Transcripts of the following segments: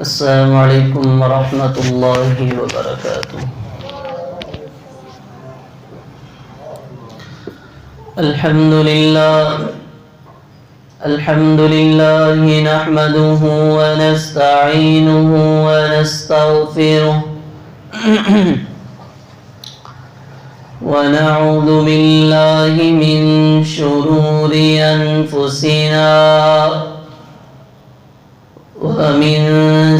السلام عليكم ورحمة الله وبركاته. الحمد لله نحمده ونستعينه ونستغفره ونعوذ بالله من شرور أنفسنا ومن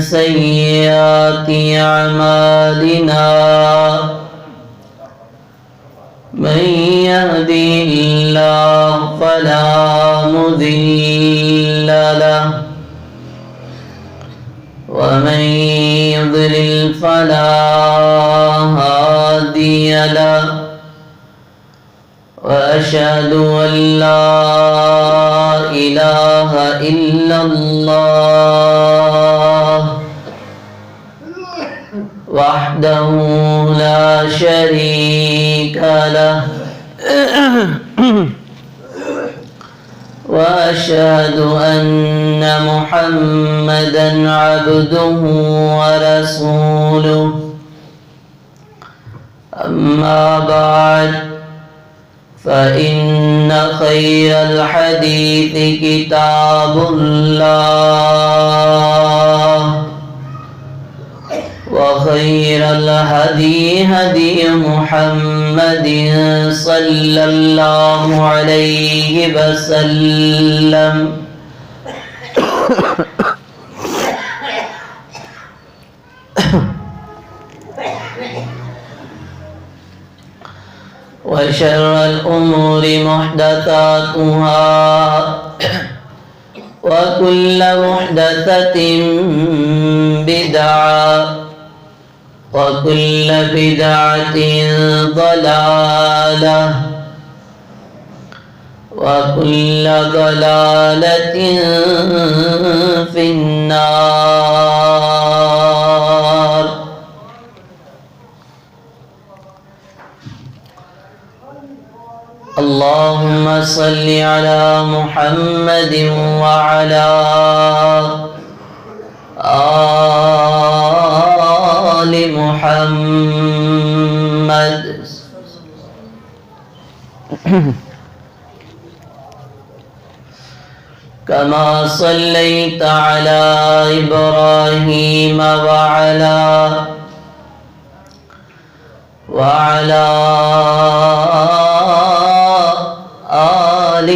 سيئات أعمالنا من يهده الله فلا مضل له ومن يضلل فلا هادي له وأشهد أن لا إله إلا الله وحده لا شريك له وأشهد أن محمدا عبده ورسوله. أما بعد فإن خير الحديث كتاب الله وخير الهدي هدي محمد صلى الله عليه وسلم وشر الأمور محدثاتها وكل محدثة بدعة وكل بدعة ضلالة وكل ضلالة في النار. اللهم صل على محمد وعلى آل محمد كما صليت على إبراهيم وعلى آل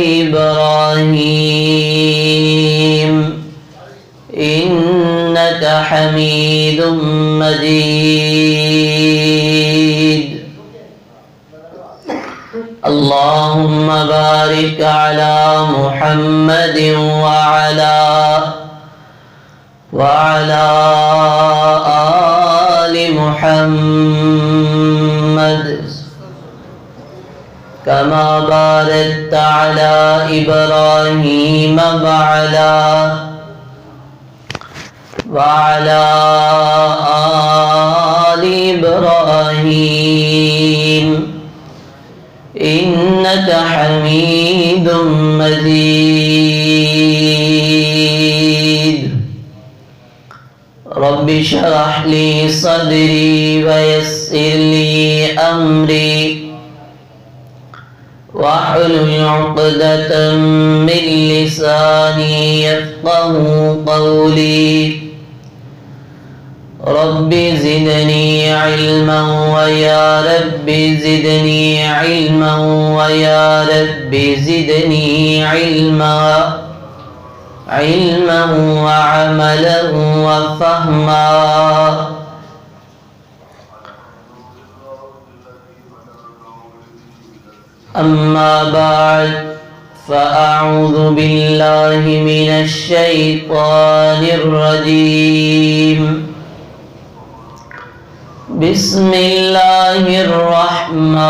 إبراهيم إنك حميد مجيد. اللهم بارك على محمد وعلى آل محمد كما باركت على إبراهيم وعلى آل إبراهيم إنك حميد مجيد. رب اشرح لي صدري ويسر لي أمري واحلل عقدة من لساني يفقه قولي. رب زدني علما ويا رب زدني علما ويا رب زدني علما وعملا وفهما. أما بعد فأعوذ بالله من الشيطان الرجيم. بسم الله الرحمن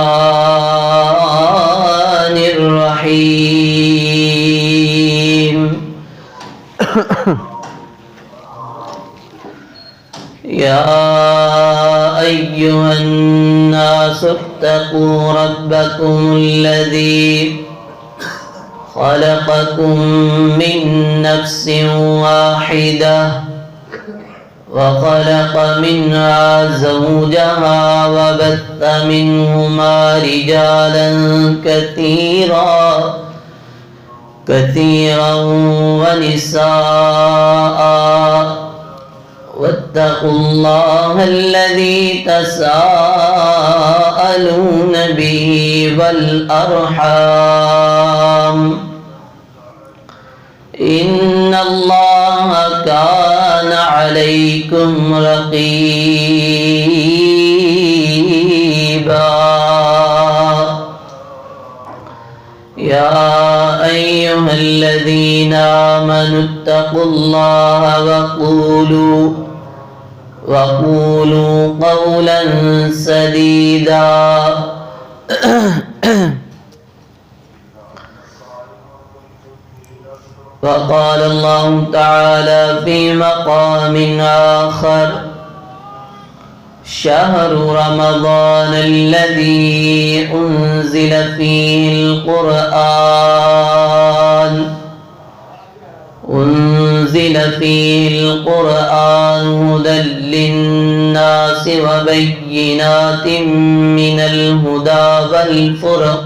الرحيم. يا أيها الناس اتقوا ربكم الذي خلقكم من نفس واحدة وخلق منها زوجها وبث منهما رجالا كثيرا ونساء واتقوا الله الذي تساءلون به والأرحام إن الله كان عليكم رقيبا يا أيها الذين آمنوا اتقوا الله وقولوا قولا سديدا وقال الله تعالى في مقام آخر شهر رمضان الذي أنزل فيه القرآن هدى للناس وبينات من الهدى والفرقان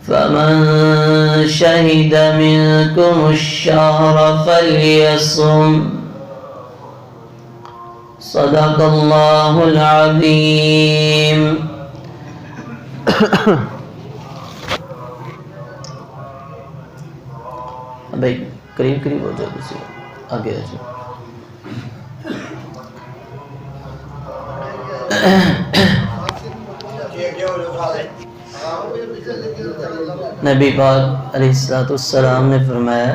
فمن شهد منكم الشهر فليصم صدق الله العظيم بھائی قریب ہو جاؤ کسی آگے آ جاؤ نبی پاک علیہ السلام نے فرمایا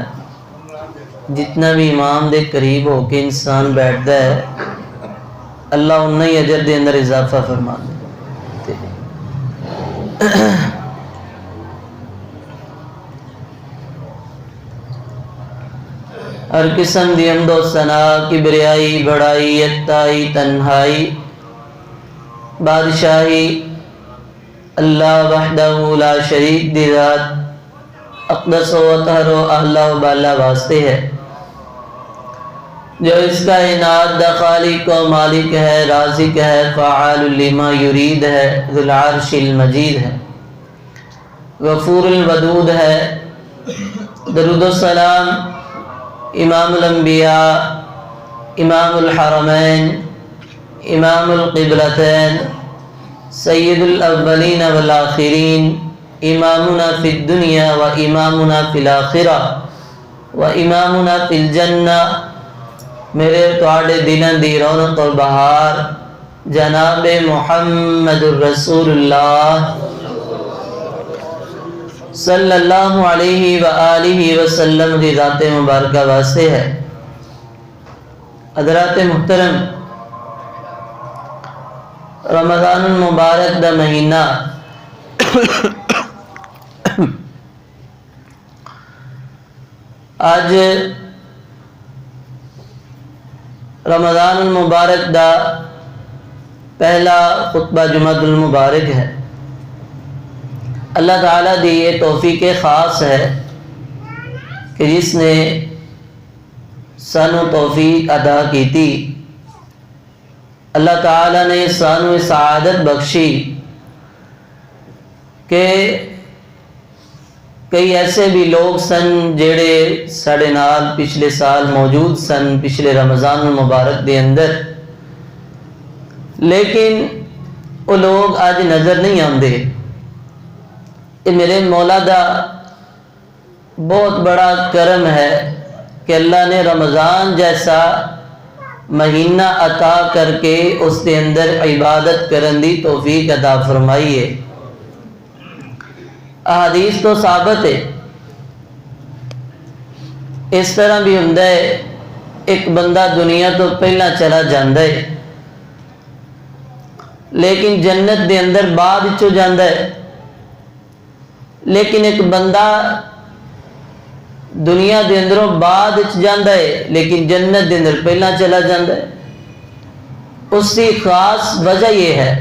جتنا بھی امام دے قریب ہو کے انسان بیٹھتا ہے اللہ انہی ہی اجر دے اندر اضافہ فرما دے ہر قسم دی حمد و ثنا کبریائی بڑائی یکتائی تنہائی بادشاہی اللہ وحدہ لا شریک دی ذات اقدس و اطہر و اعلیٰ و بالا واسطے ہے جو اس کائنات دا خالق و مالک ہے رازق ہے فعال لما یرید ہے ذو العرش المجید ہے غفور الودود ہے درود و سلام امام الانبیاء امام الحرمین امام القبلتین سید الاولین والآخرین امامنا فی الدنیا و امامنا فی الآخرہ و امامنا فی الجنہ میرے تواڈے دلوں دی رونق و بہار جناب محمد الرسول اللہ صلی اللہ علیہ وآلہ وسلم دی ذات مبارکہ واسطے ہے۔ حضرات محترم، رمضان المبارک دا مہینہ آج رمضان المبارک دا پہلا خطبہ جمعہ المبارک ہے۔ اللہ تعالیٰ دی یہ توفیق خاص ہے کہ جس نے سانو توفیق عطا کی تھی، اللہ تعالیٰ نے سانو سعادت بخشی کہ کئی ایسے بھی لوگ سن جڑے ساڑے نال پچھلے سال موجود سن پچھلے رمضان المبارک دے اندر، لیکن وہ لوگ آج نظر نہیں آندے۔ یہ میرے مولا دا بہت بڑا کرم ہے کہ اللہ نے رمضان جیسا مہینہ عطا کر کے اس کے اندر عبادت کرن دی توفیق عطا فرمائی ہے۔ احادیث تو ثابت ہے، اس طرح بھی ہوندا ہے ایک بندہ دنیا تو پہلا چلا جاندا ہے لیکن جنت دے اندر بعد وچوں جاندا ہے، لیکن ایک بندہ دنیا دے اندروں بعد وچ جاندا ہے لیکن جنت دے اندر پہلا چلا جاندا ہے۔ اس کی خاص وجہ یہ ہے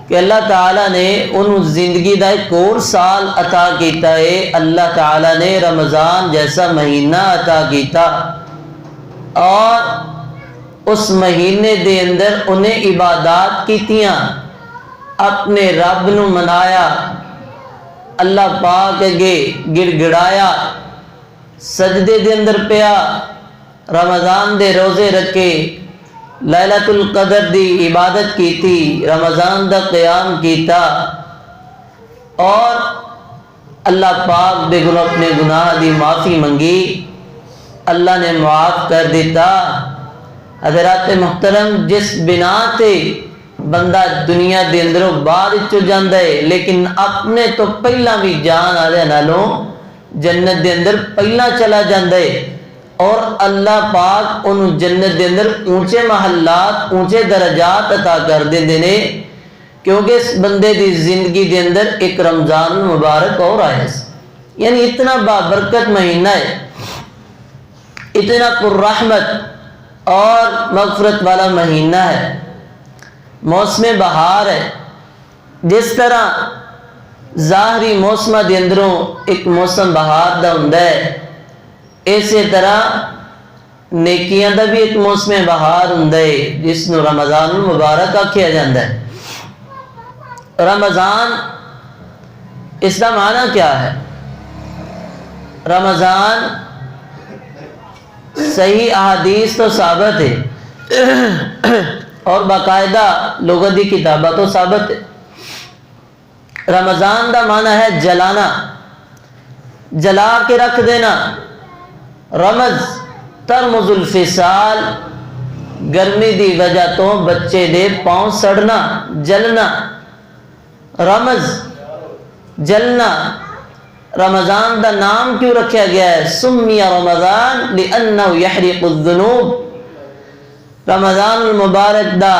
کہ اللہ تعالیٰ نے انہوں زندگی دا ایک اور سال عطا کیتا ہے. اللہ تعالیٰ نے رمضان جیسا مہینہ عطا کیتا اور اس مہینے دے اندر انہیں عبادات کیتیاں، اپنے رب نو منایا، اللہ پاک اگے گڑ گڑایا، سجدے دے اندر پیا، رمضان دے روزے رکھے، لیلۃ القدر دی عبادت کیتی، رمضان دا قیام کیتا اور اللہ پاک دے اپنے گناہ دی معافی منگی، اللہ نے معاف کر دیتا. حضرات محترم، جس بنا تے بندہ دنیا دے اندروں باہر چو جاندا ہے لیکن اپنے تو پہلا بھی جان والے نالوں جنت دے اندر پہلا چلا جاندا ہے، اور اللہ پاک انہوں جنت دے اندر اونچے محلات، اونچے درجات عطا کر دیندے نے، کیونکہ اس بندے دی زندگی دے اندر ایک رمضان المبارک اور آیا ہے. یعنی اتنا بابرکت مہینہ ہے، اتنا پر رحمت اور مغفرت والا مہینہ ہے. موسم بہار ہے. جس طرح ظاہری موسمہ دے اندروں ایک موسم بہار دا ہوندا ہے، اسی طرح نیکیاں دا بھی ایک موسم بہار ہوندا ہے جس نو رمضان المبارک آکھیا جاندا ہے. رمضان اس کا معنی کیا ہے؟ رمضان صحیح احادیث تو ثابت ہے اور باقاعدہ لغت دی کتابہ تو ثابت ہے. رمضان دا معنی ہے جلانا، جلا کے رکھ دینا. رمض ترمز الفصال، گرمی دی وجہ تو بچے دے پاؤں سڑنا، جلنا. رمض جلنا. رمضان دا نام کیوں رکھا گیا ہے؟ سمی رمضان لأنه يحرق الذنوب. رمضان المبارک دا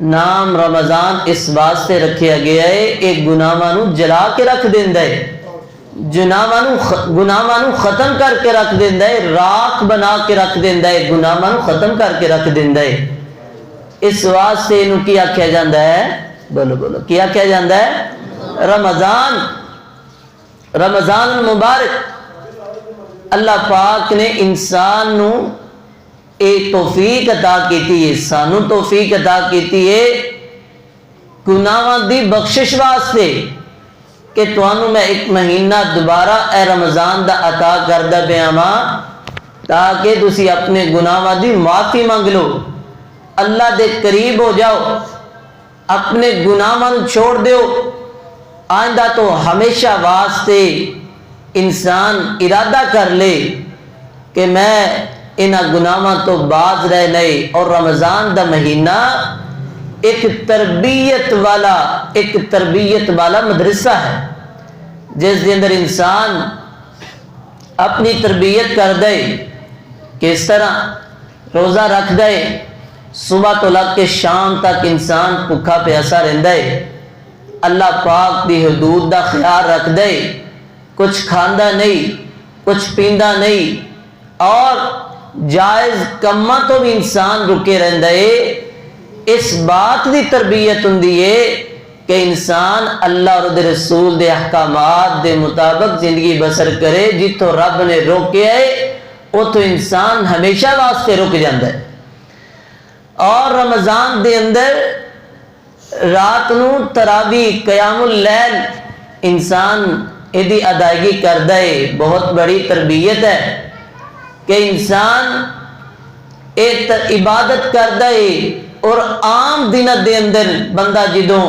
نام رمضان اس واسطے رکھا گیا ہے ایک گناہاں نو جلا کے رکھ دیندا ہے، گناہاں نو ختم کر کے رکھ دیندا ہے، راکھ بنا کے رکھ دیندا ہے، گناہاں نو ختم کر کے رکھ دیندا ہے. اس واسطے انہوں کی آکھیا جاندا ہے؟ بولو بولو، کی آکھیا جاندا ہے؟ رمضان. رمضان المبارک اللہ پاک نے انسان نو ایک توفیق عطا کیتی ہے، سانو توفیق عطا کیتی ہے گناہاں دی بخشش واسطے کہ توانو میں ایک مہینہ دوبارہ اے رمضان دا عطا کردہ بیاما تاکہ تسی اپنے گناہاں دی معافی مانگ لو، اللہ دے قریب ہو جاؤ، اپنے گناہاں چھوڑ دیو. آئندہ تو ہمیشہ واسطے انسان ارادہ کر لے کہ میں انہاں گناہاں تو باز رہ نہیں. اور رمضان دا مہینہ ایک تربیت والا مدرسہ ہے جس دے اندر انسان اپنی تربیت کر دے. کس طرح؟ روزہ رکھ دے، صبح تو لگ کے شام تک انسان بھوکا پیاسا رہندا ہے، اللہ پاک دی حدود دا خیال رکھ دے، کچھ کھاندا نہیں، کچھ پیندا نہیں، اور جائز کماں تو بھی انسان رکے رہندا ہے. اس بات دی تربیت ہوندی ہے کہ انسان اللہ اور رسول دے احکامات دے مطابق زندگی بسر کرے. جتوں رب نے روکیا ہے اتوں انسان ہمیشہ واسطے رک جاندا ہے. اور رمضان دے اندر رات نو تراویح قیام اللیل انسان ایدی ادائیگی کردا ہے. بہت بڑی تربیت ہے کہ انسان ایک عبادت کردا ہے. اور عام دن دے اندر بندہ جدوں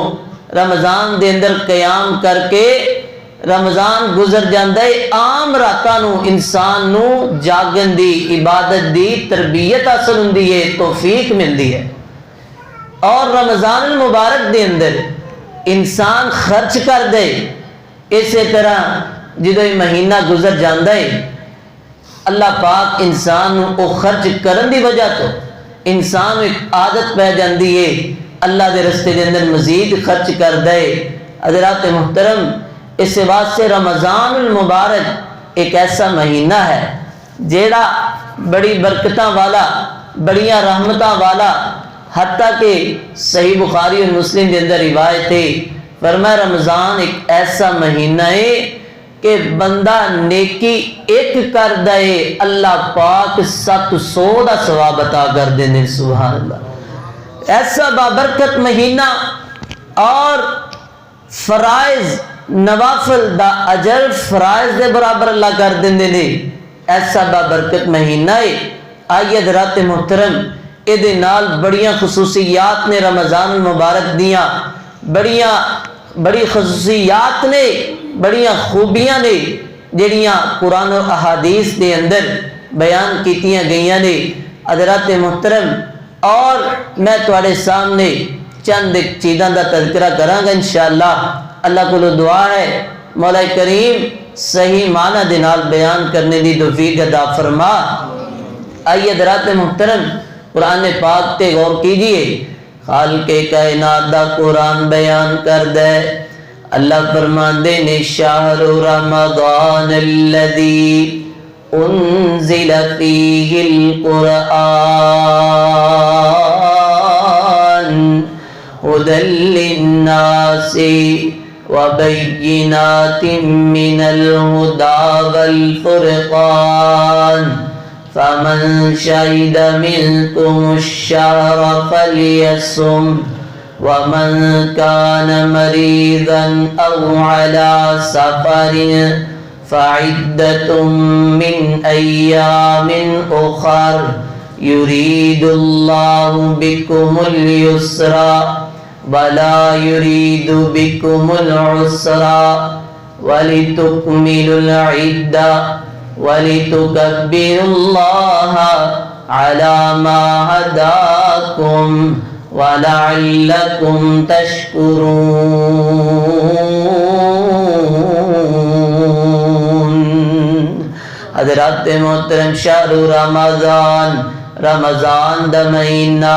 رمضان دے اندر قیام کر کے رمضان گزر جاندا ہے، عام راتاں نو انسان نو جاگن دی عبادت دی تربیت حاصل ہوندی ہے، توفیق ملدی ہے. اور رمضان المبارک دے اندر انسان خرچ کر دے. اسی طرح جدوں یہ مہینہ گزر جاندا ہے اللہ پاک انسان نو خرچ کرن دی وجہ تو انسان ایک عادت پہ جاندی ہے اللہ دے رستے دے اندر مزید خرچ کر دے. حضرات محترم، اس واسطے رمضان المبارک ایک ایسا مہینہ ہے جیڑا بڑی برکتاں والا، بڑیاں رحمتاں والا، حتیٰ کہ صحیح بخاری اور مسلم کے اندر روایت ہے، فرمایا رمضان ایک ایسا مہینہ ہے کہ بندہ نیکی ایک کر دے اللہ پاک 700 دا ثواب عطا کر دینے. سبحان اللہ. ایسا بابرکت مہینہ اور فرائض نوافل دا اجر فرائض دے برابر اللہ کر دیندے نے. ایسا بابرکت مہینہ ہے. آئیے حضرات محترم ایدے نال بڑیاں خصوصیات نے رمضان المبارک دیاں، بڑی خصوصیات نے، بڑیاں خوبیاں نے جڑیاں قرآن و احادیث دے اندر بیان کیتیاں گئیاں نے. حضرات محترم اور میں تواڈے سامنے چند ایک چیزاں دا تذکرہ کراں گا انشاءاللہ. اللہ کو دعا ہے مولا کریم صحیح معنی دے نال بیان کرنے دی توفیق عطا فرما. آئیے حضرات محترم قرآن پاک تے غور کیجئے. خالق کائنات دا قرآن بیان کر دے. اللہ فرماندے نے شہر رمضان الذی انزل فیہ القرآن ہدی للناس وبینات من الہدی والفرقان فمن شہد منکم الشہر فلیصم ومن كان مريضا أو على سفر فعدة من أيام أخر يريد الله بكم اليسر ولا يريد بكم العسر ولتكملوا العدة ولتكبروا الله على ما هداكم وَلَعَلَّكُمْ تَشْكُرُونَ. حضرات محترم شہر رمضان دا مہینہ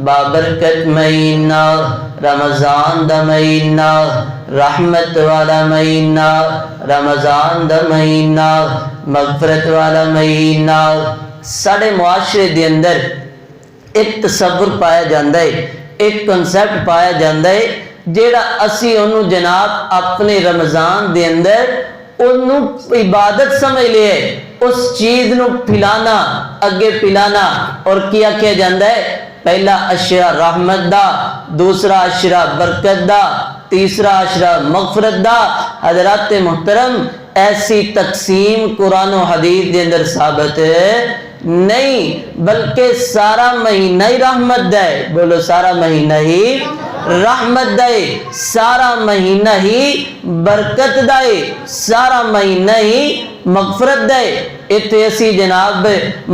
بابرکت مہینہ، رمضان دا مہینہ رحمت والا مہینہ، رمضان دا مہینہ مغفرت والا مہینہ. ساڑھے معاشرے دے اندر ایک تصور پایا جاندہ ہے، ایک کنسیپٹ پایا جاندہ ہے جیڑا اسی انہوں جناب اپنے رمضان دے اندر انہوں عبادت سمجھ لے ہے. اس چیز نو پھلانا اگے پھلانا اور کیا جاندہ ہے پہلا اشرا رحمت دا، دوسرا اشرا برکت دا، تیسرا اشرا مغفرت دا. حضرات محترم ایسی تقسیم قرآن و حدیث دے اندر ثابت ہے نہیں، بلکہ سارا مہینہ ہی رحمت دے. بولو سارا مہینہ ہی رحمت دے، سارا مہینہ ہی برکت دے، سارا مہینہ ہی مغفرت دے. اتنے اسی جناب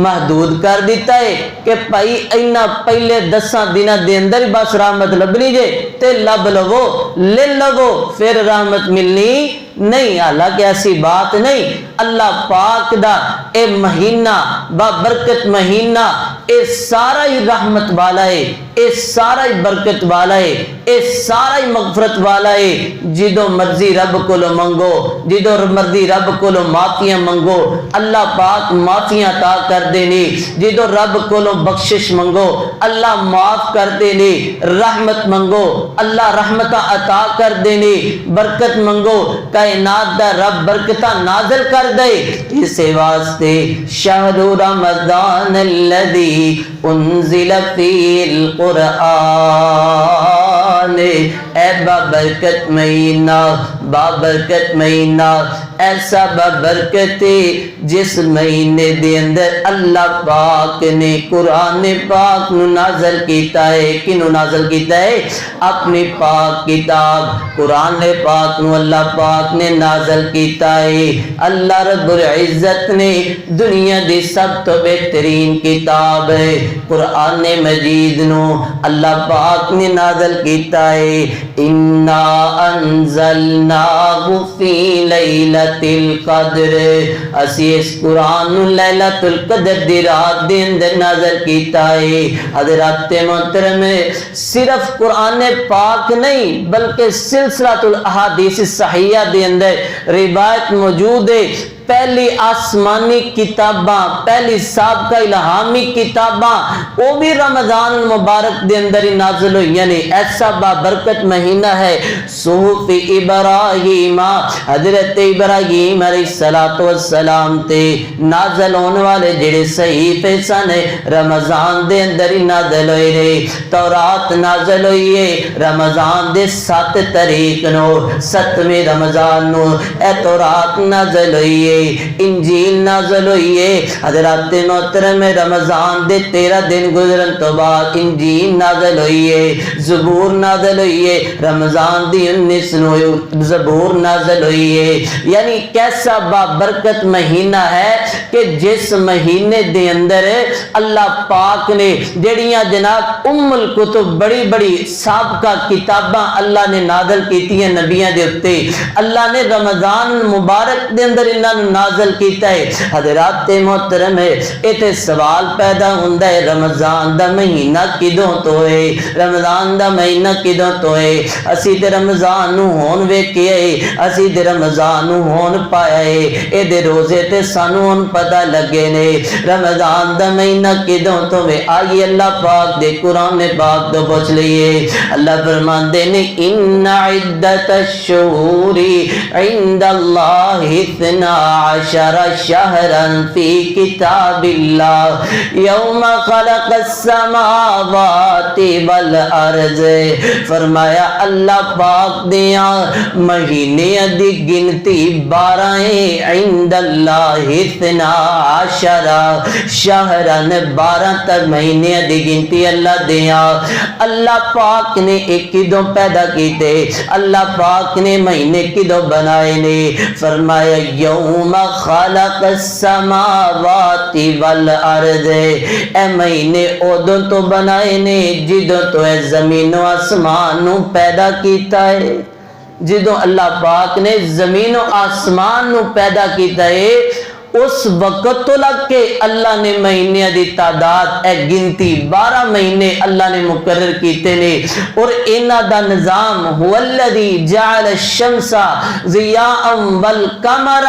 محدود کر دیتا ہے کہ بھائی اینا پہلے 10 دنوں دے اندر بس رحمت لبنی جے تے لب لو لے لو پھر رحمت ملنی نہیں. حالانکہ ایسی بات نہیں. اللہ پاک دا اے مہینہ بابرکت مہینہ اے سارا ہی رحمت والا ہے، اے سارا ہی برکت والا ہے، اے سارا ہی مغفرت والا ہے. جدو مرضی رب کو لو منگو، جدو مرضی رب کو لو معافیاں منگو اللہ پاک معافیاں عطا کر دینے. جدو رب کو لو بخشش منگو اللہ معاف کر دینے. رحمت منگو اللہ رحمتہ عطا کر دینے. برکت منگو کائنات دا رب برکتہ نازل کر دے. اس واسطے شہر رمضان الذی انزل فیہ القرآن، اے بابرکت مہینہ، بابرکت مہینہ ایسا بابرکت جس مہینے دے اندر اللہ پاک نے قرآن پاک نو نازل کیتا ہے. کنو نازل کیتا ہے؟ اپنی پاک کتاب قرآن پاک نو اللہ پاک نے نازل کیتا ہے. اللہ رب العزت نے دنیا دی سب تو بہترین کتاب ہے قرآن مجید نو اللہ پاک نے نازل کیتا ہے. انا انزلناہ فی لیلۃ القدر، اسی اس قرآن لیلۃ القدر دی رات دے اندر نازل کیتا ہے. حضرات محترم صرف قرآن پاک نہیں بلکہ سلسلہ الاحادیث الصحیحہ دے اندر روایت موجود ہے. پہلی آسمانی کتاباں، پہلی سابقہ الہامی کتاباں وہ بھی رمضان المبارک دے اندر ہی نازل ہوئی، یعنی ایسا بابرکت مہینہ ہے۔ صحف ابراہیم، حضرت ابراہیم علیہ السلام تے نازل ہونے والے جڑے صحیفے سن رمضان دے اندر ہی نازل ہوئے نے۔ تورات نازل ہوئی ہے رمضان دے 7 تاریخ نو، 7ویں رمضان نو اے تورات نازل ہوئی ہے۔ انجیل نازل ہوئی ہے حضرات محترم رمضان دے 13 دن گزرن تو بعد انجیل نازل ہوئی ہے۔ زبور نازل ہوئی ہے رمضان دی 19 نو زبور نازل ہوئی ہے۔ یعنی کیسا بابرکت مہینہ ہے کہ جس مہینے دے اندر اللہ پاک نے جڑیاں جناب ام الکتب بڑی بڑی سابقہ کتاباں اللہ نے نازل کیتی ہیں نبیاں دے اتے، اللہ نے رمضان مبارک دے اندر انہاں نوں نازل کیتا ہے۔ حضرات محترم ایتھے سوال پیدا ہوندا ہے رمضان دا مہینہ کدوں تو ہے، رمضان دا مہینہ کدوں تو ہے؟ اسی تے رمضان نوں ہون ویکھیا ہے، اسی تے رمضان نوں ہون پایا ہے، اے دے روزے تے سانوں ہن پتہ لگے نے رمضان دا مہینہ کدوں تو ہے۔ آئیے اللہ پاک دے قرآن پاک تو پوچھ لئیے۔ اللہ فرماندے نے ان عدت الشہور عند اللہ 12 شہرا فی کتاب اللہ یوم خلق السماوات والارض۔ فرمایا اللہ پاک دیاں مہینے دی گنتی 12 عند اللہ 12 شہرا 12 تک مہینے دی گنتی اللہ دیاں۔ اللہ پاک نے ایک کدوں پیدا کیتے، اللہ پاک نے مہینے کدوں بنائے نے؟ فرمایا یوم خلق السماوات والارض، اے مہینے ادوں تو بنائے نے جدوں تو اے زمین و آسمان نو پیدا کیتا ہے۔ جدوں اللہ پاک نے زمین و آسمان نو پیدا کیتا ہے اس وقت تو لگ کے اللہ نے مہینے دی تعداد اے گنتی 12 مہینے اللہ نے مقرر کیتے نے، اور انہاں دا نظام هو الذی جعل الشمس ضیاء والقمر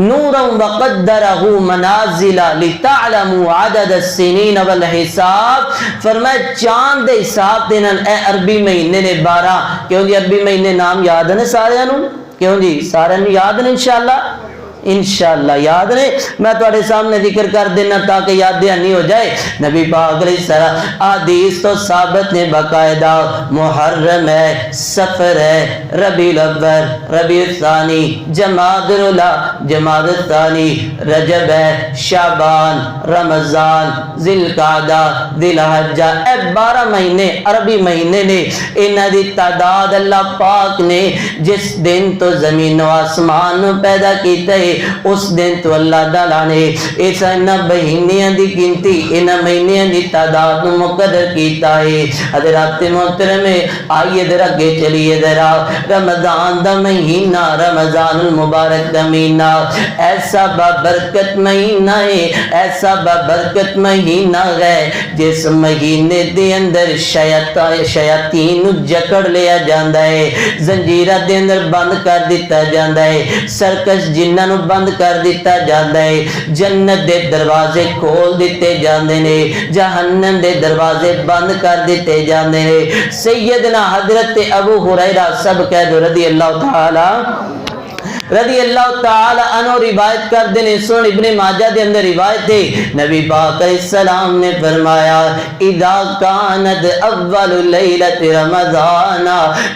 نورا وقدرہ منازل لتعلموا عدد السنین والحساب۔ فرمایا چاند دے حساب دے نال اے عربی مہینے نے 12، کیوں جی عربی مہینے نام یاد نے سارے نوں؟ کیوں جی سارے نوں یاد نے انشاءاللہ یاد نے؟ میں تواڈے سامنے ذکر کر دینا تاکہ یاد دہانی ہو جائے۔ نبی پاک علیہ السلام حدیث تو ثابت نے باقاعدہ محرم ہے، سفر ہے، ربیع الاول، ربیع الثانی، جمادی الاولی، جمادی الثانی، رجب ہے، شعبان، رمضان، ذی القعدہ، ذی الحجہ، اے 12 مہینے عربی مہینے نے۔ انہاں دی تعداد اللہ پاک نے جس دن تو زمین و آسمان پیدا کیتا ہے اس دن تو اللہ تعالیٰ نے ایسا انہاں مہینیاں دی گنتی انہاں مہینیاں دی تعداد مقرر کیتا ہے۔ حضرات محترم آئیے در اگے چلیے ذرا، رمضان دا مہینہ، رمضان المبارک دا مہینہ ایسا بابرکت مہینہ ہے، ایسا بابرکت مہینہ ہے جس مہینے دے اندر شیاطین جکڑ لیا جاندا ہے، زنجیرہ دے اندر بند کر دیتا جاندا ہے، سرکش جنہاں نو بند کر دیتا جاندا ہے، جنت دے دروازے کھول دیتے جاندے نے، جہنم دے دروازے بند کر دیتے جاندے نے۔ سیدنا حضرت ابو ہریرہ سب کہہ دو رضی اللہ تعالی عنہ روایت کر دینے، سن ابن ماجہ دے اندر روایت ہے، نبی پاک علیہ السلام نے فرمایا اذا کانت اول لیلت رمضان،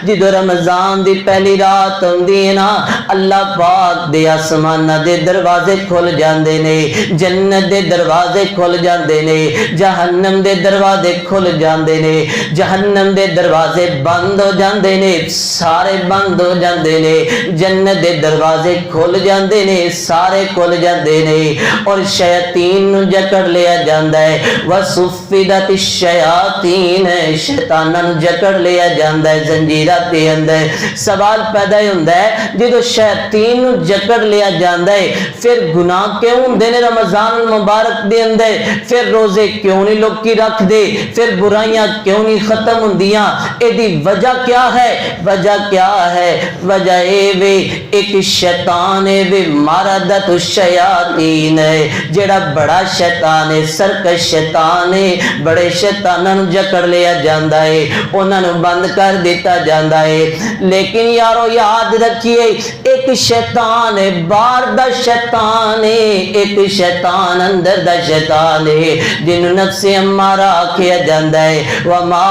جدو رمضان دی پہلی رات ہوندی ہے نا اللہ پاک دے آسمان دے دروازے کھل جاندے نے، جنت دے دروازے کھل جاندے نے، جہنم دے دروازے کھل جاندے نے، جہنم دے دروازے بند ہو جاندے نے، سارے بند ہو جاندے نے، جنت دے دروازے کھل جاندے نے، سارے کھل جاندے نے، اور شیاطین نو جکڑ لیا جاندا ہے، وصفدت الشیاطین، شیطاناں نو جکڑ لیا جاندا ہے زنجیرات دے اندر۔ سوال پیدا ہوندا ہے جدو شیاطین نو جکڑ لیا جاندا ہے پھر گناہ کیوں ہوندے نے رمضان المبارک دے اندر؟ پھر روزے کیوں نہیں لوکی رکھ دے؟ پھر برائیاں کیوں نہیں ختم ہوندیاں؟ اے دی وجہ کیا ہے؟ وجہ کیا ہے؟ وجہ اے وے ایک ایک شیطان ہے وہ مردۃ الشیاطین ہے، جڑا بڑا شیطان ہے، سرکش شیطان ہے، بڑے شیطاناں نوں جکڑ لیا جاندا ہے، انہاں نوں بند کر دیتا جاندا ہے۔ لیکن یارو یاد رکھیے ایک شیطان ہے، باہر دا شیطان ہے، ایک شیطان اندر دا شیطان ہے جنوں نفس امارہ آکھیا جاندا ہے۔ وما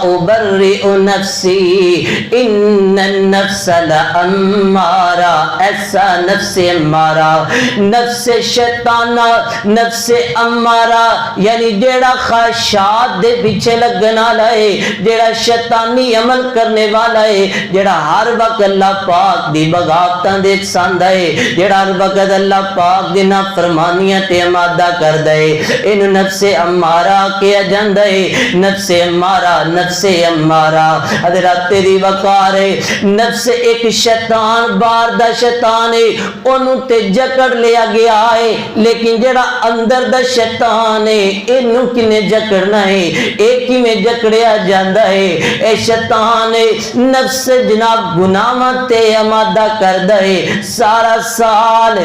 ابرئ نفسی ان النفس لامارہ، ایسا نفس امارہ، نفس شیطانہ، نفس امارہ یعنی جیڑا خواہشات دے پیچھے لگن والا ہے، جیڑا شیطانی عمل کرنے والا ہے، جیڑا ہر وقت اللہ پاک دی بغاوتاں دے ساندا ہے، جیڑا ہر وقت اللہ پاک دی نافرمانیاں تے آمادہ کردا ہے، اینو نفس امارہ کہیا جاندا ہے۔ نفس امارہ، نفس امارہ حضرات دی وقار ہے، نفس ایک شیطان باہر دا شیطان ہے، اونوں تے جکڑ لیا گیا ہے، لیکن جیڑا اندر دا شیطان ہے اینو کنے جکڑنا ہے، ایک کیویں جکڑیا جاندا ہے؟ اے شیطان ہے نفس جناب گناہاں تے آمادہ کردا ہے۔ سارا سال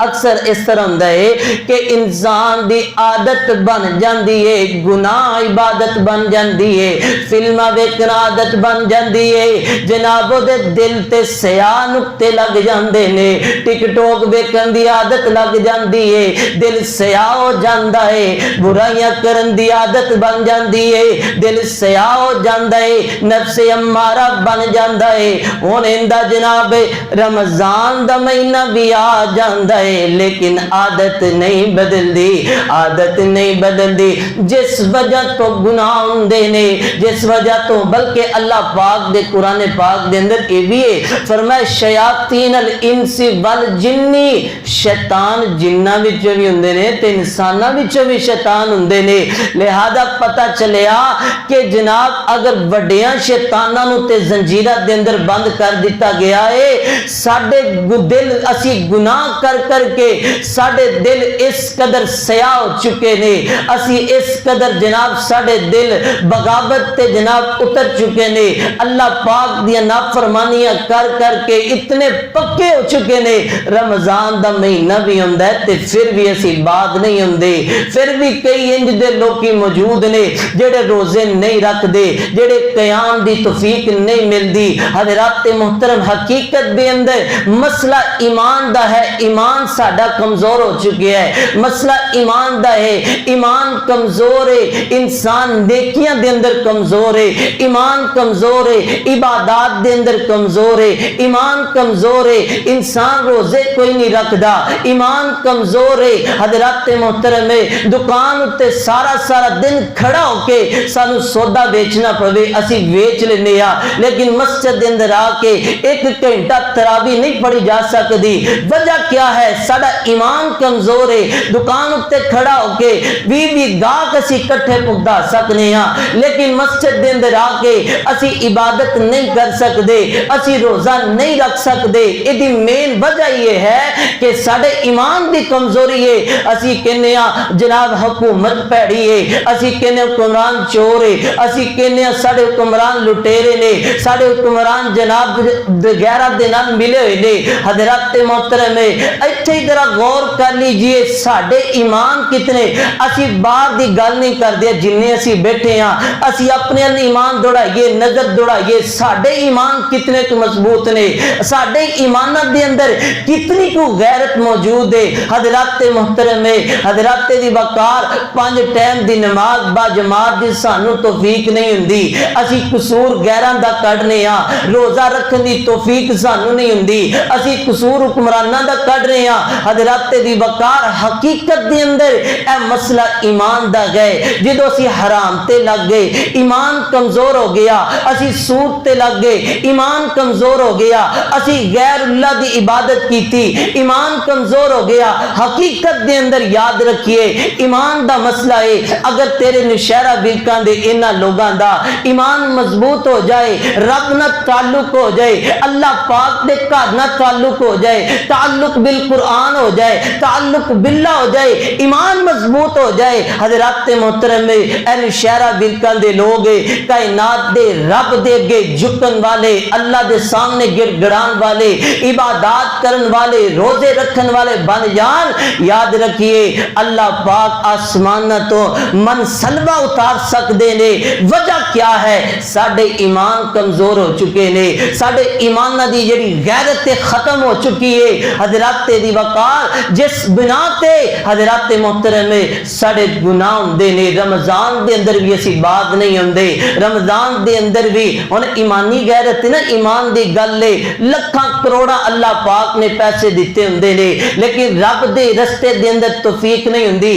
اکثر اس طرح ہوندا ہے کہ انسان دی عادت بن جاندی ہے، گناہ عبادت بن جاندی ہے، فلماں ویکھنا عادت بن جاندی ہے، جناب دے دل تے سیاہ نقطے لگ جاندے نے، ٹک ٹوک ویکھن دی عادت لگ جاندی ہے، دل سیاہ ہو جاندا ہے، برائیاں کرن دی عادت بن جاندی ہے، دل سیاہ ہو جاندا ہے، نفس امارہ بن جاندا ہے۔ ہن ایندا جناب رمضان دا مہینہ بھی آ جاندا ہے لیکن عادت نہیں بدلدی، عادت نہیں بدلدی، جس وجہ تو گناہ ہوندے نے، جس وجہ تو بلکہ اللہ پاک دے قرآن پاک دے اندر یہ بھی ہے فرمایا شیاطین الانس والجن، شیطان جناں وچ بھی ہوندے نے تے انساناں وچ بھی شیطان ہوندے نے۔ لہذا پتہ چلیا کہ جناب اگر وڈیاں شیطاناں نوں تے زنجیراں دے اندر بند کر دیتا گیا ہے، ساڈے دل اسی گناہ کر کر کے ساڈے دل اس قدر سیاہ ہو چکے نے، اسی اس قدر جناب ساڈے دل بغاوت تے جناب اتر چکے نے، اللہ پاک دی نافرمانیاں کر کر کے اتنے پکے ہو چکے نے، رمضان دا مہینہ بھی ہوندا ہے تے پھر بھی اسی بات نہیں ہوندے، پھر بھی کئی انج دے لوکی موجود نے جڑے روزے نہیں رکھ دے، جڑے قیام دی توفیق نہیں ملدی۔ حضرات محترم حقیقت دے اندر مسئلہ ایمان دا ہے، ایمان ساڈا کمزور ہو چکے ہے، مسئلہ ایمان دا ہے، ایمان کمزور ہے، انسان نیکیاں دے اندر کمزور ہے، ایمان کمزور ہے، عبادات دے اندر کمزور ہے، ایمان کمزور ہے، انسان روزے کوئی نہیں رکھدا، ایمان کمزور ہے۔ حضرات محترم دکان تے سارا دن کھڑا ہو کے سانو سودا بیچنا پوے اسی ویچ لینے ہاں، لیکن مسجد دے اندر آ کے ایک گھنٹہ تراویح نہیں پڑھی جا سکتی، وجہ کیا ہے؟ ساڈا ایمان کمزور ہے۔ دکان تے کھڑا ہو کے بھی گاہک اسی کٹھے پگدا سکنے ہاں، لیکن مسجد دے اندر آ کے اسی عبادت نہیں کر سکتے، اسی روزہ نہیں رکھ سکتے۔ ایدی مین وجہ یہ ہے کہ ساڈے ایمان دی کمزوری ہے۔ اسی کہنے ہاں جناب حکومت پیڑی ہے، اسی کہنے حکمران چور ہے، اسی کہنے ساڈے حکمران لٹیرے نے، ساڈے حکمران جناب غیرہ دے نال ملے ہوئے نے۔ حضرات محترم ایتھے ذرا غور کر لیجئے ساڈے ایمان کتنے، اسی باہر دی گل نہیں کردے، جننے اسی بیٹھے ہاں اسی اپنے ایمان دوڑائیے، نظر دوڑائیے ساڈے ایمان کتنے کو مضبوط نے، ساڈے ایمانات دے اندر کتنی کو غیرت موجود ہے۔ حضرات محترم حضرات دی وقار 5 ٹائم دی نماز با جماعت دی سانو توفیق نہیں ہوندی، اسی قصور غیراں دا کڈنے ہاں، روزہ رکھن دی توفیق سانو نہیں ہوندی، اسی قصور حکمراناں دا کڈ رہے ہاں۔ حضرات دی وقار حقیقت دے اندر اے مسئلہ ایمان دا گئے، جدو اسی حرام تے لگ گئے ایمان کمزور ہو گیا، اسی سود تے لگ گئے ایمان کمزور ہو گیا، اسی غیر اللہ دی عبادت کیتی ایمان کمزور ہو گیا۔ حقیقت دے اندر یاد رکھیے ایمان دا مسئلہ ہے، اگر تیرے نشہرہ برکاں دے انہاں لوگاں دا ایمان مضبوط ہو جائے، رب نہ تعلق ہو جائے، اللہ پاک دے گھر نہ تعلق ہو جائے، تعلق بالقرآن ہو جائے، تعلق باللہ ہو جائے، ایمان مضبوط ہو جائے۔ حضرات محترم اے نشہرہ برکاں دے لوگ کائنات دے رب دے اگے جھکن والے، اللہ دے سامنے گڑ گڑان والے، عبادات کرن والے، روزے رکھن والے بن جان، یاد رکھیے اللہ پاک آسمان تو من سلوہ اتار سکتے نے۔ وجہ کیا ہے؟ ساڈے ایمان کمزور ہو چکے نے، ساڈے ایمان دی جڑی غیرت ختم ہو چکی ہے۔ حضرات دی وقار جس بنا تے حضرات محترم ساڈے گناہ ہوندے نے، رمضان دے اندر بھی اسی بات نہیں ہوندے، رمضان دے اندر بھی ہن ایمانی غیرت نا، ایمان دی گل ہے، لکھاں کروڑا اللہ پاک نے پیسے دیتے ہوندے نے، لیکن رب دے رستے دے اندر توفیق نہیں ہوندی۔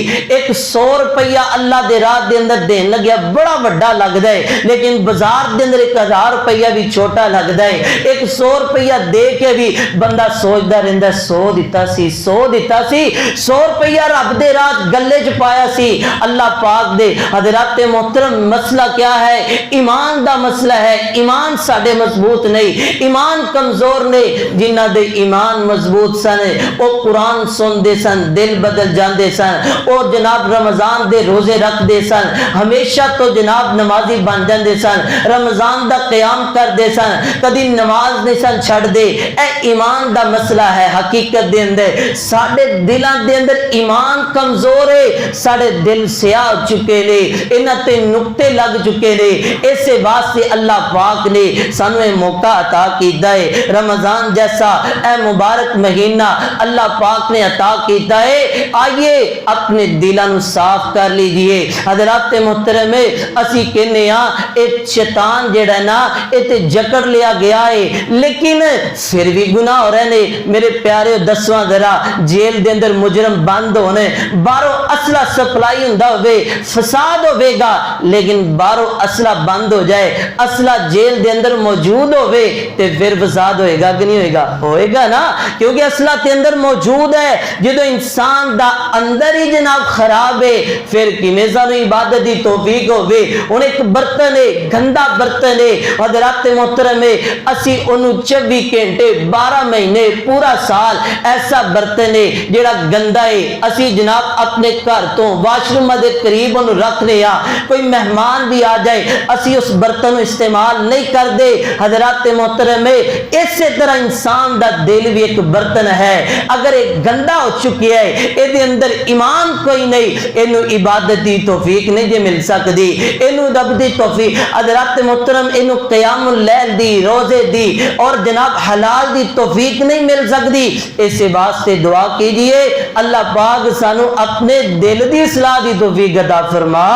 100 روپیہ اللہ دے راہ دے اندر دین لگیا بڑا وڈا لگدا ہے، لیکن بازار دے اندر 1000 روپیہ بھی چھوٹا لگدا ہے۔ 100 روپیہ دے کے بھی بندہ سوچدا رہندا 100 دتا سی، 100 دتا سی، 100 روپیہ رب دے راہ گلے چ پایا سی اللہ پاک دے۔ حضرات محترم مسئلہ کیا ہے؟ ایمان دا مسئلہ ہے۔ ایمان ساڈے مضبوط نہیں، ایمان کمزور نے۔ جنہ دے ایمان مضبوط سن او قرآن سن دے سن، دل بدل جاندے سن، اور جناب رمضان دے روزے رکھ دے سن، ہمیشہ تو جناب نمازی بن جاندے سن، رمضان دا قیام کر دے سن، کدی نماز نہیں سن چھڑ دے۔ اے ایمان دا مسئلہ ہے۔ حقیقت دے اندر ساڈے دلاں دے اندر ایمان کمزور ہے، ساڈے دل سیاہ ہو چکے نے، انہاں تے نقطے لگ چکے نے۔ اس واسطے اللہ پاک نے سانو یہ موقع عطا کیتا ہے، رمضان جیسا اے مبارک مہینہ اللہ پاک نے عطا کیتا ہے۔ آئیے اپنے دلاں نو صاف کر لیجئے۔ حضرات محترم اسی کہنے ہاں اے شیطان جڑا نا اے تے جکڑ لیا گیا ہے، لیکن پھر بھی گناہ ہو رہے نے۔ میرے پیارے دسواں ذرا جیل دے اندر مجرم بند ہونے، باہروں اسلحہ سپلائی ہوندا ہوے، فساد ہوے گا، لیکن باہروں اسلحہ بند ہو جائے، اسلحہ جیل دے اندر موجود ہوے تے پھر فساد ہوئے گا کہ نہیں ہوئے گا؟ ہوئے گا نا، کیونکہ اسلحہ تے اندر موجود ہے۔ جدو انسان دا اندر ہی جناب خراب ہے پھر کیویں سانو عبادت دی توفیق ہوے؟ ہن ایک برتن ہے، گندا برتن ہے حضرات محترم، اسی اونوں 24 گھنٹے 12 مہینے پورا سال ایسا برتن ہے جڑا گندا ہے، اسی جناب اپنے گھر تو واش روم دے قریب اونوں رکھنے ہاں، کوئی مہمان بھی آ جائے اسی اس برتن کو استعمال نہیں کر دے۔ حضرات محترم اسی طرح انسان دا دل بھی ایک برتن ہے، اگر ایک گندا ہو چکی ہے، اے دے اندر ایمان کوئی نہیں، اینو عبادت دی توفیق نہیں جے مل سکتی، اینو رب دی توفیق حضرات محترم اینو قیام اللیل دی، روزے دی اور جناب حلال دی توفیق نہیں مل سکتی۔ اس واسطے دعا کیجئے اللہ پاک سانو اپنے دل دی اصلاح دی توفیق عطا فرما۔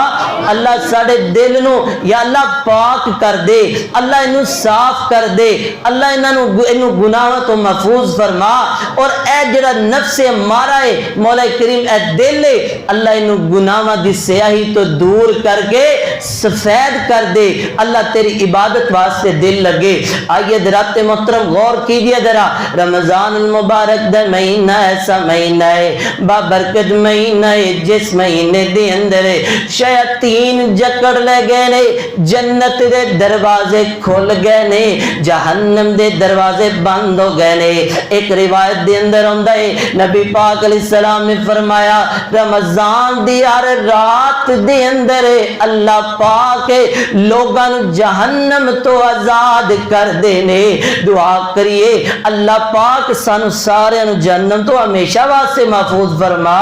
اللہ ساڈے دل نو یا اللہ پاک کر دے، اللہ انو صاف کر دے، اللہ انو گناہوں تو محفوظ فرما، اور اے جڑا نفس ہمارا ہے مولا کریم اے دل ہے، اللہ انو گناہوں دی سیاہی تو دور کر کے سفید کر دے، اللہ تیری عبادت واسطے دل لگے۔ آئیے حضرات محترم غور کیجئے ذرا، رمضان المبارک دا مہینہ ایسا مہینہ ہے، بابرکت مہینہ ہے، جس مہینے دے اندر شیاطین جکڑ لے گئے نے، جنت دے دروازے کھل گئے نے، جہنم دے دروازے بند ہو گئے نے۔ ایک روایت دے اندر ہوندا ہے نبی پاک علیہ السلام نے فرمایا رمضان دی ہر رات دے اندر اللہ پاک لوگاں نو جہنم تو آزاد کر دینے۔ دعا کریے اللہ پاک سانو سارے نو جہنم تو ہمیشہ واسطے محفوظ فرما،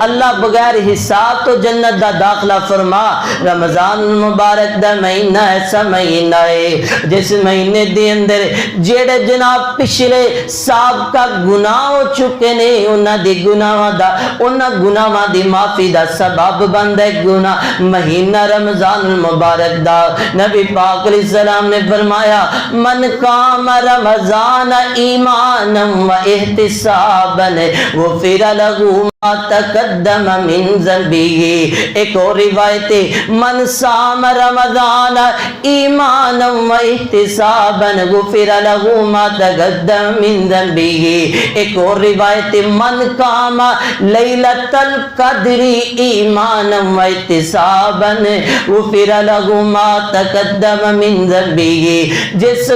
اللہ بغیر حساب تو جنت دا داخلہ فرما۔ رمضان مبارک دا مہینہ ایسا مہینہ ہے جس مہینے دے اندر جڑے جناب پچھلے سابقہ گناہ ہو چکے نے انہاں دی گناہاں دی معافی دا سبب بندا ہے گناہ مہینہ رمضان المبارک دا۔ نبی پاک علیہ السلام نے فرمایا من قام رمضان ایمانا و احتسابا غفر له تقدم من ذنبه۔ ایک اور روایت من صام رمضان ایمانا و احتسابا غفر له ما تقدم من ذنبه۔ ایک اور روایت من قام لیلۃ القدر ایمانا و احتسابا غفر له ما تقدم من ذنبه۔ جس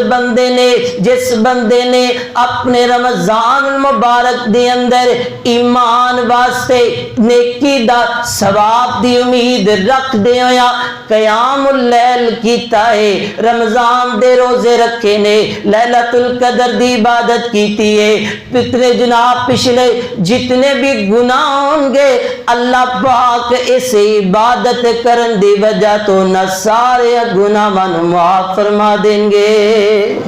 بندے نے اپنے رمضان المبارک دے اندر ایمان واسطے نیکی دا ثواب دی امید رکھ دے ہویا قیام اللیل کیتا ہے، رمضان دے روزے رکھے نے، لیلۃ القدر دی عبادت کیتی ہے، پترے جناب پچھلے جتنے بھی گناہ ہوں گے اللہ پاک اس عبادت کرن دی وجہ تو نہ سارے گناہاں نوں معاف فرما دیں گے،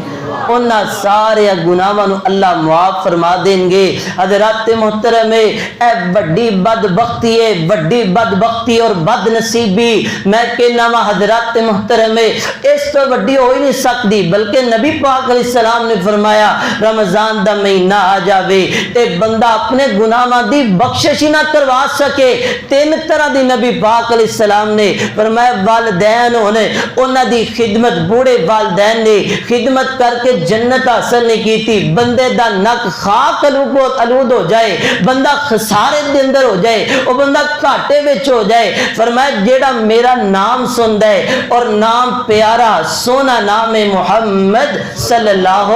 انہاں سارے گناہاں نوں اللہ معاف فرما دیں گے۔ حضرات محترم، اے بڑی بدبختی ہے، بڑی بدبختی اور بد نصیبی، میں کہنا وا حضرات محترم اس تو بڑی ہو ہی نہیں سکتی، بلکہ نبی پاک علیہ السلام نے فرمایا رمضان دا مہینہ آ جاوے تے بندہ اپنے گناہاں دی بخشش ہی نہ کروا سکے، تین طرح دی نبی پاک علیہ السلام نے فرمایا والدین ہونے انہاں دی خدمت، بوڑھے والدین نے خدمت کر کے جنت حاصل نہیں کی تھی، بندے دا نک خاک آلود ہو جائے، بندہ خسارے دے اندر ہو جائے، وہ بندہ گھاٹے وچ ہو جائے، فرمایا جیڑا میرا نام سندا ہے اور نام پیارا سونا نام ہے محمد صلی اللہ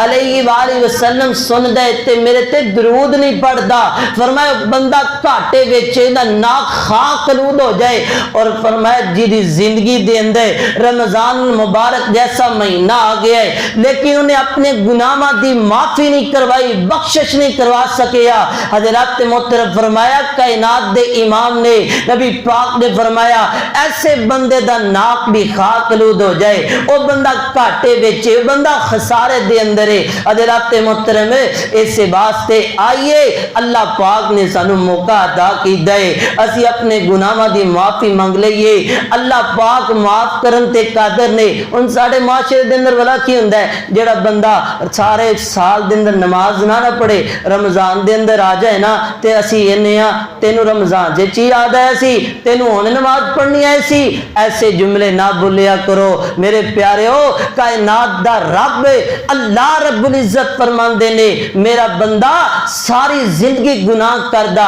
علیہ وآلہ وسلم سندا ہے تے میرے تے درود نہیں پڑھدا، فرمایا بندہ گھاٹے وچ دا ناک خاک آلود ہو جائے، اور فرمایا جی دی زندگی دے اندر رمضان المبارک جیسا مہینہ آ گیا ہے لیکن انہیں اپنے گناہاں دی معافی نہیں کروائی، بخشش نہیں کروا سکیا۔ حضرات محترم فرمایا کائنات دے امام نے نبی پاک نے فرمایا ایسے بندے دا ناک بھی خاک آلود ہو جائے، وہ بندہ گھاٹے وچ، وہ بندہ خسارے دے اندر ہے۔ حضرات محترم اس واسطے آئیے اللہ پاک نے سانو موقع عطا کیتا ہے اسی اپنے گناہاں دی معافی منگ لئیے، اللہ پاک معاف کرن تے قادر نے۔ ان ساڈے معاشرے دے اندر والا کی ہوندا ہے جڑا بندہ سارے سال دے اندر نماز نہ پڑھے، رمضان دے اندر آ جائے نا تے اسی اینے ہاں تینوں رمضان جے چی یاد آیا سی، تینوں ہن نماز پڑھنی آئی سی، ایسے جملے نہ بولیا کرو میرے پیاریو۔ کائنات دا رب اللہ رب العزت فرماندے نے میرا بندہ ساری زندگی گناہ کردا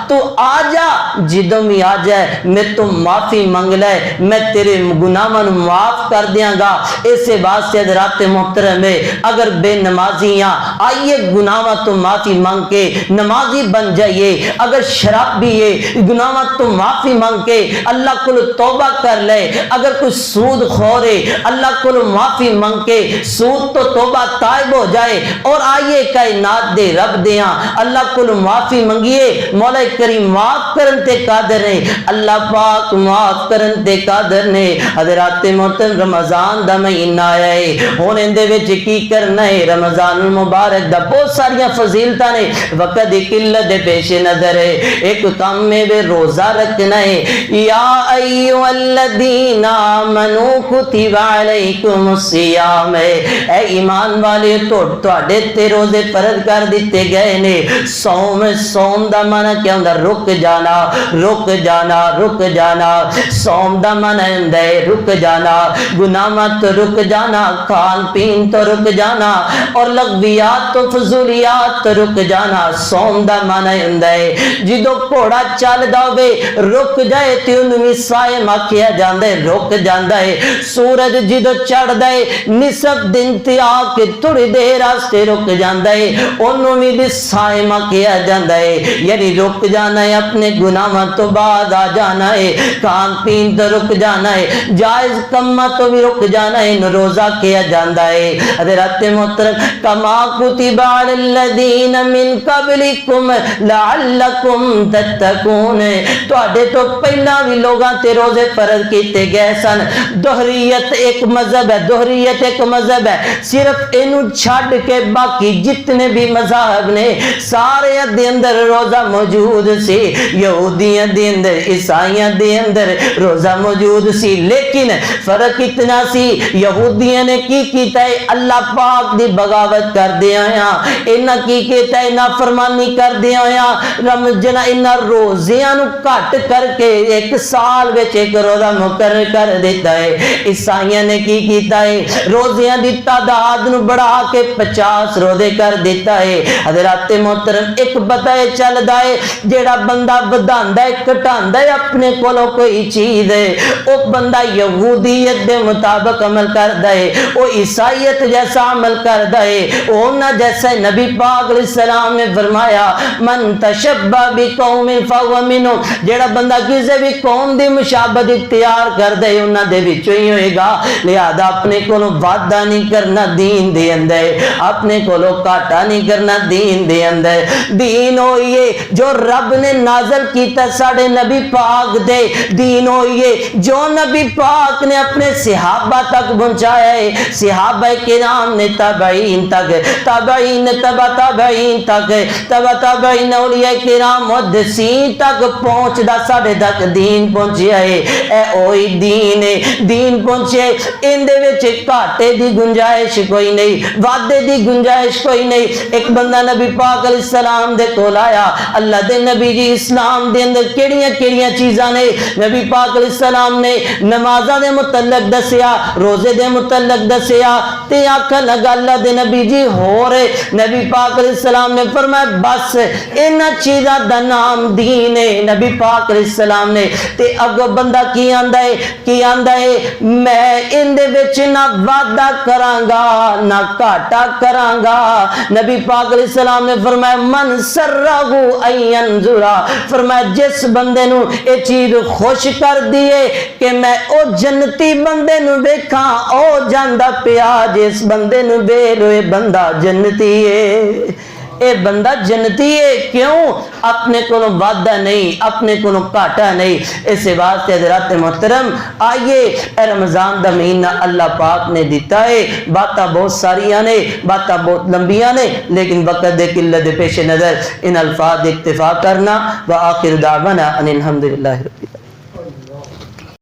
تو آ جا، جدوں بھی آ جائے میں تو معافی منگ لے، میں تیرے گناہاں نوں معاف کر دیاں گا۔ اس واسطے حضرات محترم اگر بے نمازیاں آئیے گناہاں تو معافی مانگ کے نمازی بن جائیے، اگر شرابی ہے گناہاں تو معافی مانگ کے اللہ کو توبہ کر لے، اگر کوئی سود خور ہے اللہ کو معافی مانگ کے سود تو توبہ تائب ہو جائے، اور آئیے کائنات دے رب دیاں اللہ کو معافی منگیے، مولا کریم معاف کرن تے قادر ہے، اللہ پاک معاف کرن تے قادر نے۔ حضرات محترم رمضان دا مہینہ آیا ہے، ہن اندے وچ کی کرنا ہے؟ رمضان المبارک دا بہت ساری فضیلتاں نے، وقت دی قلت دے پیش نظر ہے ایک کام میں بے روزہ رکھنا ہے۔ یا ایھا الذین آمنوا کتب علیکم الصیام، اے ایمان والے تواڈے تے روزے فرض کر دتے گئے نے۔ صوم دا معنی کیا ہوندا؟ رک جانا، رک جانا، رک جانا۔ صوم دا معنی ہوندا ہے رک جانا، گناہاں تو رک جانا، کھان پین تو رک جانا، اور لغویات تو فضولیات تو رک جانا۔ صوم دا معنی ہوندا ہے جدوں گھوڑا چلدا ہوے رک جائے تے اونوں وی صائم آکھیا جاندا ہے، رک جاندا ہے۔ سورج جدوں چڑھدا ہے نصف دن تے آ کے تھوڑی دیر واسطے رک جاندا ہے، اونوں وی صائم آکھیا جاندا ہے، یعنی رک جانا ہے، اپنے گناہاں تو بعد آ جانا ہے، کھان پین تو رک جانا ہے، جائز کماں تو بھی رک جانا ہے، روزہ کیا جاندا ہے۔ حضرات محترم کما کتب علی الذین من قبلکم لعلکم تتقون، تواڈے تو پہلا بھی لوگاں تے روزے فرض کیتے گئے سن۔ دوہریت ایک مذہب ہے، دوہریت ایک مذہب ہے، صرف اینوں چھڈ کے باقی جتنے بھی مذاہب نے سارے دے اندر روزہ موجود سی، یہودیاں دے اندر، عیسائیاں دے اندر روزہ موجود سی، لیکن فرق اتنا سی یہودیاں نے کی کیتا ہے اللہ پاک دی بغاوت کر دیا انہاں کی کیتا ہے نافرمانی کر دیا رمضان انہاں روزیاں نو کٹ کر کے ایک سال وچ ایک روزہ مقرر کر دیتا ہے۔ عیسائیاں نے کی کیتا ہے روزیاں دی تعداد نو بڑھا کے 50 روزے کر دیتا ہے۔ حضرات محترم ایک پتہ چلدا ہے جیڑا بندہ بداندا ہے کٹاندا ہے اپنے کولوں کوئی چیز ہے، او بندہ یہودیت دے مطابق عمل کردا ہے، او عیسائی شریعت جیسا عمل کر دے اونا جیسے نبی پاک علیہ السلام نے فرمایا من تشبہ بقوم فہو منہم جیڑا بندہ کسی بھی قوم دی مشابہت اختیار کر دے انہاں دے وچوں ہی ہوئے گا لہذا اپنے کولوں وعدہ نہیں کرنا دین دے اندر اپنے کولوں کاٹا نہیں کرنا دین دے اندر دین ہوئیے جو رب نے نازل کیتا ساڑھے نبی پاک دے دین ہوئیے جو نبی پاک نے اپنے صحابہ تک پہنچایا ہے صحابہ کرام نے تابعین تک تابعین تبع تابعین تک تبع تابعین اولیاء کرام محدثین تک پہنچ دا ساڑھے تک دین پہنچیا ہے اے اوئی دین ہے دین پہنچے ان دے وچ کاٹے دی گنجائش کوئی نہیں وعدے دی گنجائش کوئی نہیں ایک بندہ نبی پاک علیہ السلام دے کول آیا اللہ دے نبی جی اسلام دے اندر کیڑیاں کیڑیاں چیزاں نے نبی پاک علیہ السلام نے نمازاں دے متعلق دسیا روزے دے متعلق دسیا تے آکھن لگا اللہ دے نبی جی ہو رہے نبی پاک علیہ السلام نے فرمایا بس انہاں چیزاں دا نام دین ہے نبی پاک علیہ السلام نے تے اگو بندہ کی آندا ہے میں ان دے وچ نہ وعدہ کراں گا نہ گھاٹا کراں گا نبی پاک علیہ السلام نے فرمایا من سرہو ان ینظرا فرمایا جس بندے نو اے چیز خوش کر دیے کہ میں او جنتی بندے نو ویکھاں او جاندا پیا جس بندے نو ویل ہوئے بندہ جنتی ہے اے بندہ جنتی ہے کیوں اپنے کو وعدہ نہیں اپنے کو کاٹا نہیں اس واسطے حضرات محترم آئیے اے رمضان دا مہینہ اللہ پاک نے دیتا ہے باتاں بہت ساریاں نے باتاں بہت لمبیاں نے لیکن وقت دے قلت پیش نظر ان الفاظ اکتفا کرنا وآخر دعوانا ان الحمدللہ رب